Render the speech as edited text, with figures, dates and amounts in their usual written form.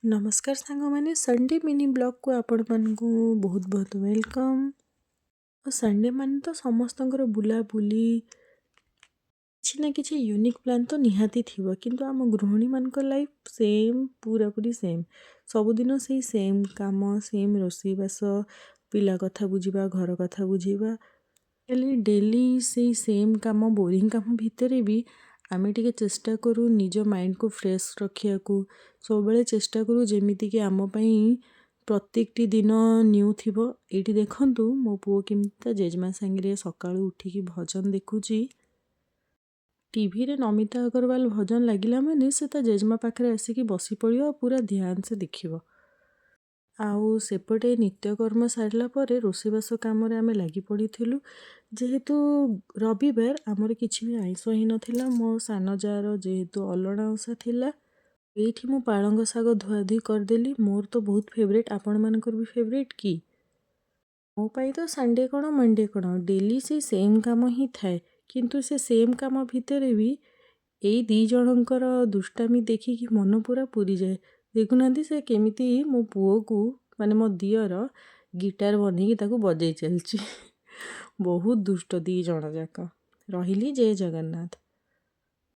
नमस्कार सांगମାନେ Sunday mini blog को आपण मानकु बहुत बहुत वेलकम। संडे मान तो समस्तंकर बुलाबुली କିଛି ନା କିଛି ୟୁନିକ୍ ପ୍ଲାନ୍ ତ ନିହାତି ଥିବ, କିନ୍ତୁ ଆମ ଗୃହିଣୀ ମାନଙ୍କ ଲାଇଫ୍ ସେମ୍, ପୁରାପୁରି ସେମ୍। ସବୁଦିନ ସେଇ ସେମ୍ କାମ, ସେମ୍ ରୋଷେଇବାସ, ପିଲା କଥା ବୁଝିବା, ଘର କଥା ବୁଝିବା, ହେଲେ ଡେଲି ସେଇ ସେମ୍ କାମ, ବୋରିଂ କାମ ଭିତରେ ବି ଆମେ ଟିକେ ଚେଷ୍ଟା କରୁ ନିଜ ମାଇଣ୍ଡକୁ ଫ୍ରେଶ୍ ରଖିବାକୁ। ସବୁବେଳେ ଚେଷ୍ଟା କରୁ ଯେମିତିକି ଆମ ପାଇଁ ପ୍ରତ୍ୟେକଟି ଦିନ ନ୍ୟୁ ଥିବ। ଏଇଠି ଦେଖନ୍ତୁ ମୋ ପୁଅ କେମିତି ତା ଜେଜେମା ସାଙ୍ଗରେ ସକାଳୁ ଉଠିକି ଭଜନ ଦେଖୁଛି। ଟିଭିରେ ନମିତା ଅଗ୍ରୱାଲ ଭଜନ ଲାଗିଲା ମାନେ ସେ ତା ଜେଜେମା ପାଖରେ ଆସିକି ବସି ପଡ଼ିବ ଆଉ ପୁରା ଧ୍ୟାନ ସେ ଦେଖିବ। ଆଉ ସେପଟେ ନିତ୍ୟକର୍ମ ସାରିଲା ପରେ ରୋଷେଇବାସ କାମରେ ଆମେ ଲାଗି ପଡ଼ିଥିଲୁ। ଯେହେତୁ ରବିବାର ଆମର କିଛି ବି ଆଇଁଷ ହେଇନଥିଲା। ମୋ ସାନ ଯାଆର ଯେହେତୁ ଅଲଣା ଓଷା ଥିଲା, ଏଇଠି ମୁଁ ପାଳଙ୍ଗ ଶାଗ ଧୁଆଧୁଇ କରିଦେଲି। ମୋର ତ ବହୁତ ଫେଭରେଟ୍, ଆପଣମାନଙ୍କର ବି ଫେଭରେଟ୍ କି? ମୋ ପାଇଁ ତ ସଣ୍ଡେ କ'ଣ ମଣ୍ଡେ କ'ଣ ଡେଲି ସେଇ ସେମ୍ କାମ ହିଁ ଥାଏ, କିନ୍ତୁ ସେ ସେମ୍ କାମ ଭିତରେ ବି ଏଇ ଦୁଇ ଜଣଙ୍କର ଦୁଷ୍ଟାମି ଦେଖିକି ମନ ପୁରା ପୁରିଯାଏ। ଦେଖୁନାହାନ୍ତି ସେ କେମିତି ମୋ ପୁଅକୁ, ମାନେ ମୋ ଦିଅର ଗିଟାର ବନେଇକି ତାକୁ ବଜେଇ ଚାଲିଛି। ବହୁତ ଦୁଷ୍ଟ ଦୁଇ ଜଣ ଯାକ। ରହିଲି, ଜୟ ଜଗନ୍ନାଥ।